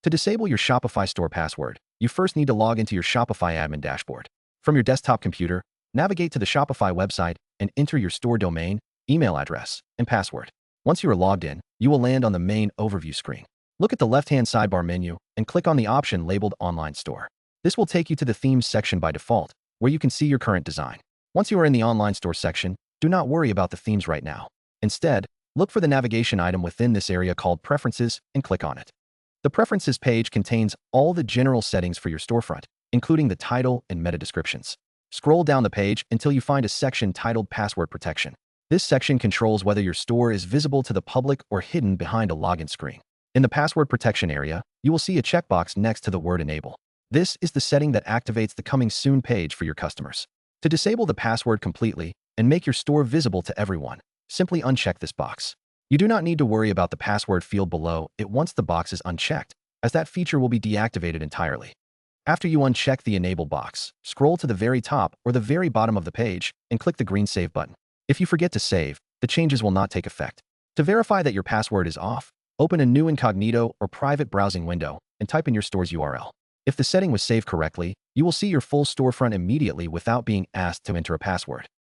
To disable your Shopify store password, you first need to log into your Shopify admin dashboard. From your desktop computer, navigate to the Shopify website and enter your store domain, email address, and password. Once you are logged in, you will land on the main overview screen. Look at the left-hand sidebar menu and click on the option labeled Online Store. This will take you to the Themes section by default, where you can see your current design. Once you are in the Online Store section, do not worry about the themes right now. Instead, look for the navigation item within this area called Preferences and click on it. The Preferences page contains all the general settings for your storefront, including the title and meta descriptions. Scroll down the page until you find a section titled Password Protection. This section controls whether your store is visible to the public or hidden behind a login screen. In the Password Protection area, you will see a checkbox next to the word Enable. This is the setting that activates the Coming Soon page for your customers. To disable the password completely and make your store visible to everyone, simply uncheck this box. You do not need to worry about the password field below it once the box is unchecked, as that feature will be deactivated entirely. After you uncheck the Enable box, scroll to the very top or the very bottom of the page and click the green Save button. If you forget to save, the changes will not take effect. To verify that your password is off, open a new incognito or private browsing window and type in your store's URL. If the setting was saved correctly, you will see your full storefront immediately without being asked to enter a password.